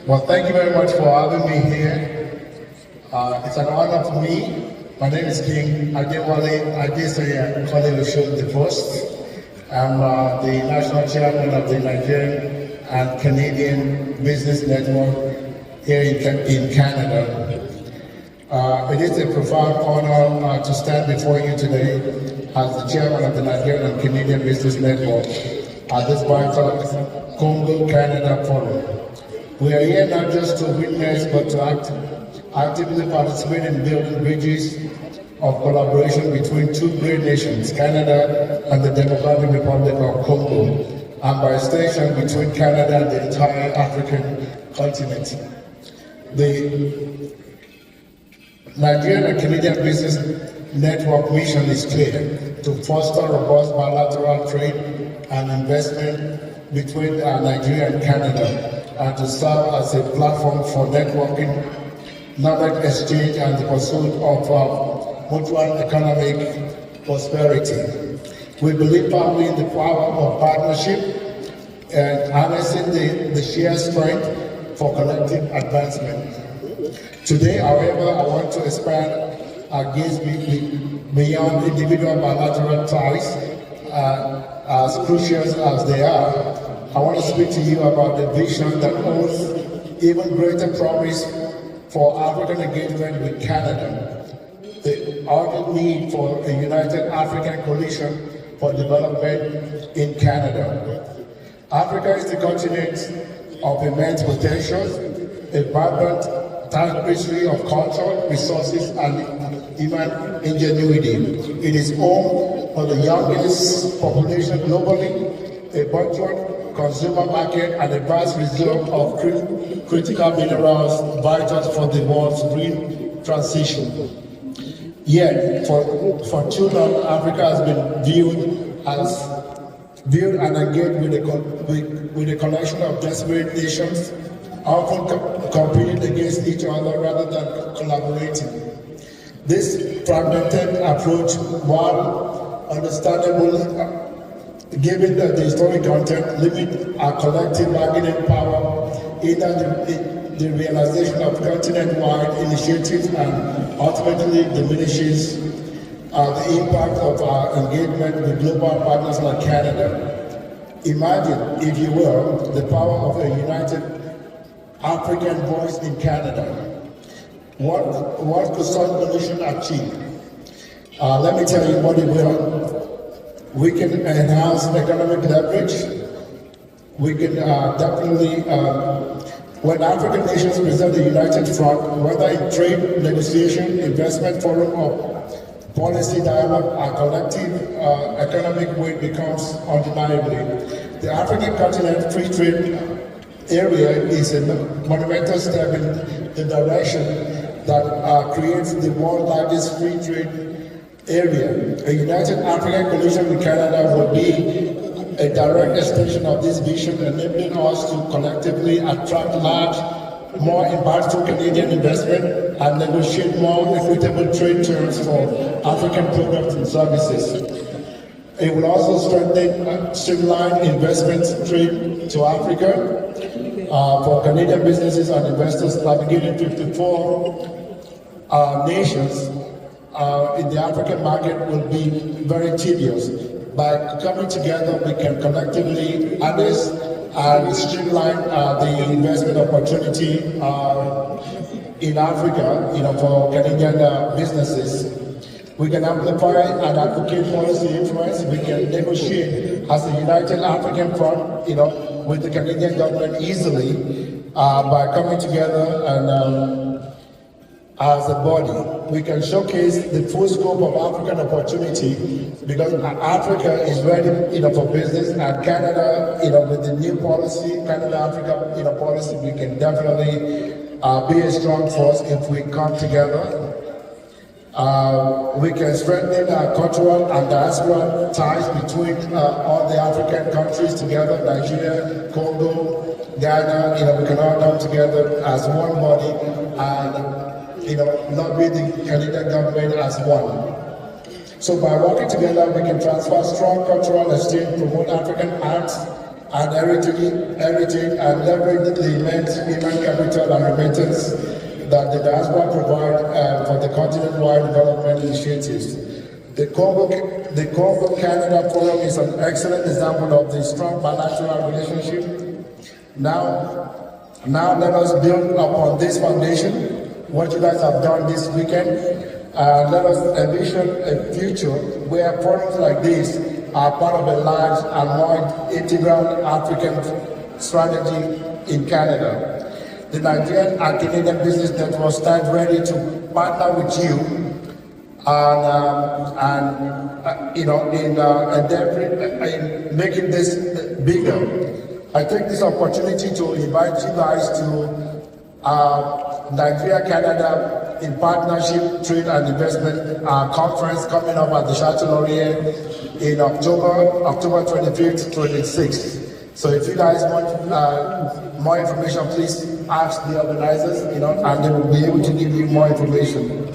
Well, thank you very much for having me here. It's an honor for me. My name is King Wale Adesanya the First. I'm the National Chairman of the Nigerian and Canadian Business Network here in Canada. It is a profound honor to stand before you today as the Chairman of the Nigerian and Canadian Business Network at this vital Congo, Canada Forum. We are here not just to witness, but to actively participate in building bridges of collaboration between two great nations, Canada and the Democratic Republic of Congo, and by extension between Canada and the entire African continent. The Nigerian and Canadian Business Network mission is clear: to foster robust bilateral trade and investment between Nigeria and Canada, and to serve as a platform for networking, knowledge exchange, and the pursuit of mutual economic prosperity. We believe firmly in the power of partnership and harnessing the shared strength for collective advancement. Today, however, I want to expand our gaze beyond individual bilateral ties, as crucial as they are. I want to speak to you about the vision that holds even greater promise for African engagement with Canada, the urgent need for a united African coalition for development in Canada. Africa is the continent of immense potential, a vibrant tapestry of culture, resources, and human ingenuity. It is home for the youngest population globally, a burgeoning consumer market, and a vast reserve of critical minerals vital for the world's green transition. Yet, for too long, Africa has been viewed and engaged with a collection of desperate nations, often competing against each other rather than collaborating. This fragmented approach, while understandable, given the historic content, limit our collective bargaining power, either the realization of continent-wide initiatives and ultimately diminishes the impact of our engagement with global partners like Canada. Imagine, if you will, the power of a united African voice in Canada. What could such coalition achieve? Let me tell you what it will. We can enhance economic leverage. We can definitely, when African nations present a united front, whether in trade, negotiation, investment forum, or policy dialogue, our collective economic weight becomes undeniably. The African continent free trade area is a monumental step in the direction that creates the world's largest free trade area. A united African coalition with Canada would be a direct extension of this vision, enabling us to collectively attract large, more impactful Canadian investment and negotiate more equitable trade terms for African products and services. It will also strengthen streamline investment trade to Africa for Canadian businesses and investors navigating 54 nations in the African market will be very tedious. By coming together, we can collectively harness and streamline the investment opportunity in Africa, for Canadian businesses. We can amplify and advocate policy influence. We can negotiate as a united African front, with the Canadian government easily by coming together and as a body. We can showcase the full scope of African opportunity because Africa is ready, for business, and Canada, with the new policy, Canada-Africa, policy, we can definitely be a strong force if we come together. We can strengthen our cultural and diaspora ties between all the African countries together, Nigeria, Congo, Ghana, we can all come together as one body and lobby the Canadian government as one. So by working together, we can transfer strong cultural exchange, promote African arts, and heritage and leverage the immense human capital and remittance that the diaspora provide for the continent-wide development initiatives. The Congo-Canada Forum is an excellent example of the strong bilateral relationship. Now let us build upon this foundation, what you guys have done this weekend. Let us envision a future where forums like this are part of a large and more integral African strategy in Canada. The Nigerian and Canadian Business Network stands ready to partner with you in making this bigger. I take this opportunity to invite you guys to Nigeria-Canada in Partnership, Trade and Investment conference coming up at the Chateau Laurier in October 25th, 26th. So if you guys want more information, please ask the organizers, and they will be able to give you more information.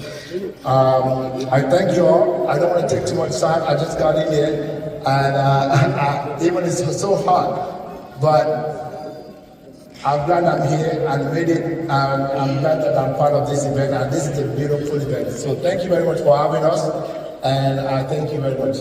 I thank you all. I don't want to take too much time. I just got in here, and even it's so hot, but I'm glad I'm here and made it, and I'm glad that I'm part of this event, and this is a beautiful event. So thank you very much for having us, and thank you very much.